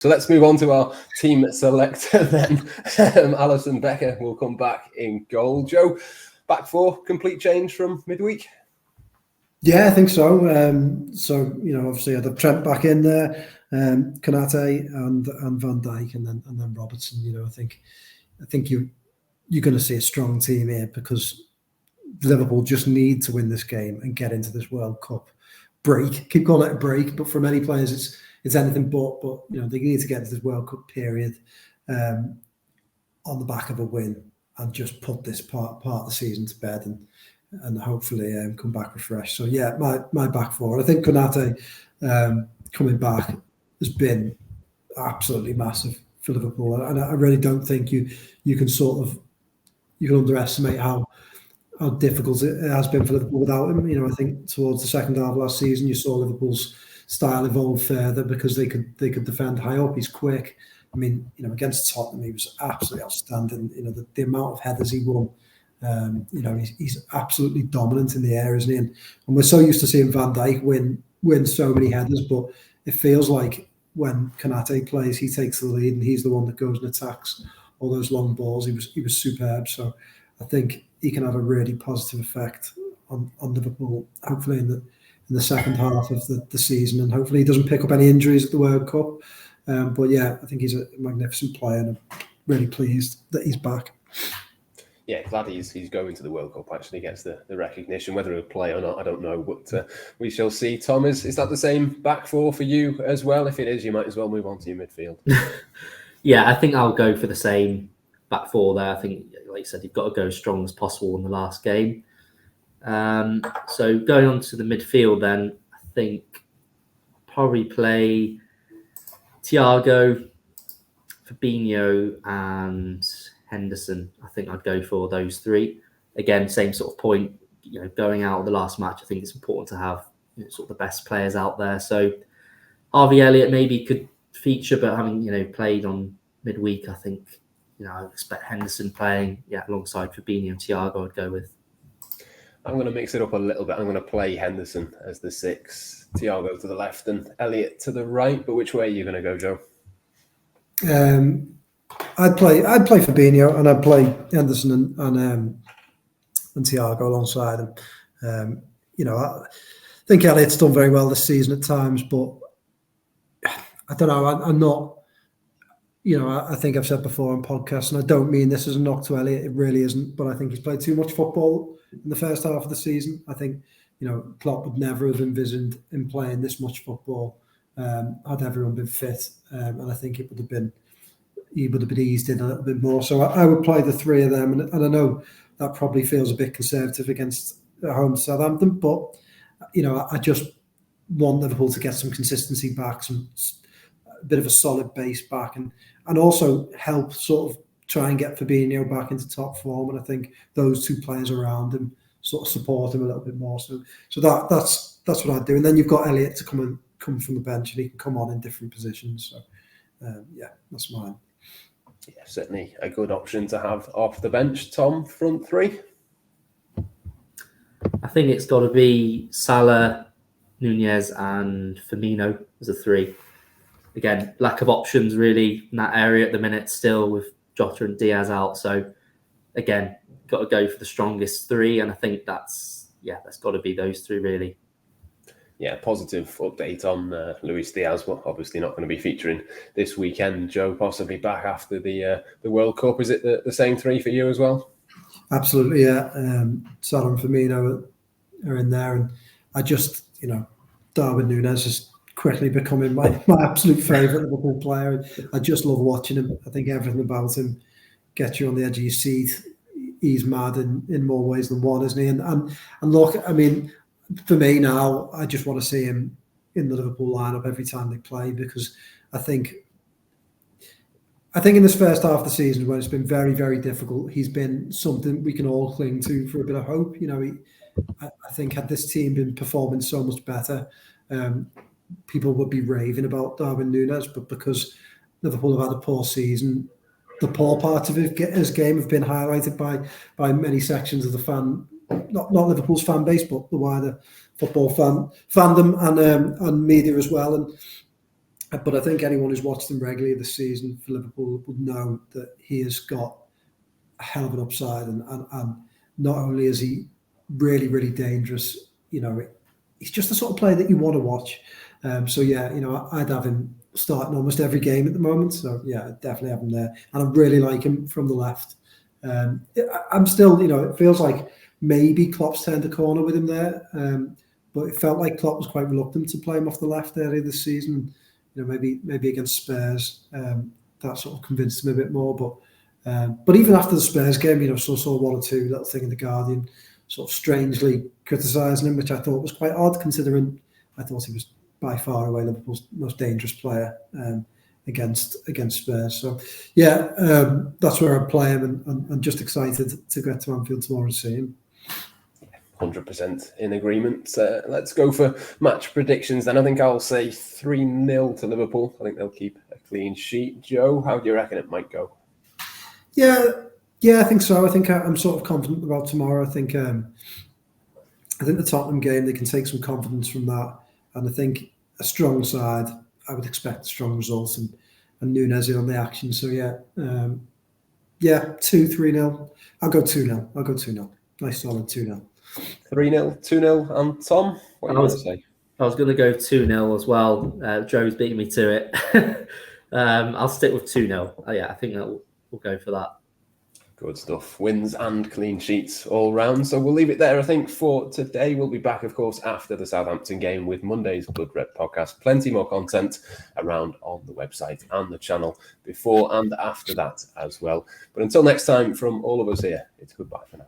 So let's move on to our team selector then. Alisson Becker will come back in goal. Joe, back four, complete change from midweek? Yeah, I think so. Obviously I had Trent back in there, Konate and Van Dijk, and then Robertson. I think you're going to see a strong team here because Liverpool just need to win this game and get into this World Cup break. Keep calling it a break, but for many players it's anything but. But they need to get into this World Cup period on the back of a win and just put this part of the season to bed and hopefully come back refreshed. So yeah, my back four. I think Konate coming back has been absolutely massive for Liverpool, and I really don't think you can underestimate how difficult it has been for Liverpool without him. I think towards the second half of last season, you saw Liverpool's style evolve further because they could defend high up. He's quick. Against Tottenham, he was absolutely outstanding. The amount of headers he won. He's absolutely dominant in the air, isn't he? And we're so used to seeing Van Dijk win so many headers, but it feels like when Konate plays, he takes the lead and he's the one that goes and attacks all those long balls. He was superb. So I think he can have a really positive effect on Liverpool, hopefully in the second half of the season, and hopefully he doesn't pick up any injuries at the World Cup. But yeah, I think he's a magnificent player, and I'm really pleased that he's back. Yeah, glad he's going to the World Cup, actually gets the recognition. Whether he'll play or not, I don't know, but we shall see. Tom, is that the same back four for you as well? If it is, you might as well move on to your midfield. Yeah, I think I'll go for the same back four there. I think, like you said, you've got to go as strong as possible in the last game. So going on to the midfield then, I think I'll probably play Thiago, Fabinho and Henderson. I think I'd go for those three. Again, same sort of point, going out of the last match, I think it's important to have sort of the best players out there. So Harvey Elliott maybe could feature, but having, played on midweek, I think, I expect Henderson playing, alongside Fabinho and Thiago, I'd go with. I'm going to mix it up a little bit. I'm going to play Henderson as the 6, Thiago to the left and Elliott to the right. But which way are you going to go, Joe? I'd play Fabinho and I'd play Henderson and Thiago alongside him. I think Elliott's done very well this season at times, but I don't know. I'm not. I think I've said before on podcasts, and I don't mean this as a knock to Elliott. It really isn't. But I think he's played too much football in the first half of the season. I think Klopp would never have envisioned him playing this much football had everyone been fit, and I think he would have been eased in a little bit more. So I would play the three of them, and I know that probably feels a bit conservative against home Southampton, but I just want Liverpool to get some consistency back, a bit of a solid base back, and also help sort of try and get Fabinho back into top form. And I think those two players around him sort of support him a little bit more. So that's what I'd do. And then you've got Elliott to come from the bench, and he can come on in different positions. So that's mine. Yeah, certainly a good option to have off the bench. Tom, front three? I think it's got to be Salah, Nunez and Firmino as a 3. Again, lack of options really in that area at the minute still, with Jota and Diaz out. So again, got to go for the strongest 3, and I think that's got to be those 3 really. Yeah, positive update on Luis Diaz. Well, obviously not going to be featuring this weekend. Joe, possibly back after the World Cup. Is it the same 3 for you as well? Absolutely, yeah. Salah and Firmino are in there, and I just, Darwin Nunez is quickly becoming my absolute favourite Liverpool player. I just love watching him. I think everything about him gets you on the edge of your seat. He's mad in more ways than one, isn't he? And look, I mean, for me now, I just want to see him in the Liverpool lineup every time they play, because I think in this first half of the season, when it's been very, very difficult, he's been something we can all cling to for a bit of hope. I think had this team been performing so much better, people would be raving about Darwin Nunez, but because Liverpool have had a poor season, the poor parts of his game have been highlighted by many sections of the fan, not Liverpool's fan base, but the wider football fandom and media as well. And But I think anyone who's watched him regularly this season for Liverpool would know that he has got a hell of an upside, and not only is he really, really dangerous, he's just the sort of player that you want to watch. So yeah, I'd have him starting almost every game at the moment. So yeah, I'd definitely have him there, and I really like him from the left. I'm still, it feels like maybe Klopp's turned the corner with him there, but it felt like Klopp was quite reluctant to play him off the left area this season. Maybe against Spurs, that sort of convinced him a bit more. But even after the Spurs game, saw one or two little thing in the Guardian, sort of strangely criticising him, which I thought was quite odd, considering I thought he was by far away Liverpool's most dangerous player against Spurs. So yeah, that's where I play him, and I'm just excited to get to Anfield tomorrow and see him. 100% in agreement. Let's go for match predictions then. I think I'll say 3-0 to Liverpool. I think they'll keep a clean sheet. Joe, how do you reckon it might go? Yeah, I think so. I think I'm sort of confident about tomorrow. I think the Tottenham game, they can take some confidence from that. And I think a strong side, I would expect a strong result, and Nunez in on the action. So yeah, 2-3-0. I'll go 2-0. Nice solid 2-0. 3-0, 2-0, and Tom, what are you going to say? I was going to go 2-0 as well. Joe's beating me to it. I'll stick with 2-0. Yeah, I think we'll go for that. Good stuff. Wins and clean sheets all round. So we'll leave it there, I think, for today. We'll be back, of course, after the Southampton game with Monday's Blood Red podcast. Plenty more content around on the website and the channel before and after that as well. But until next time, from all of us here, it's goodbye for now.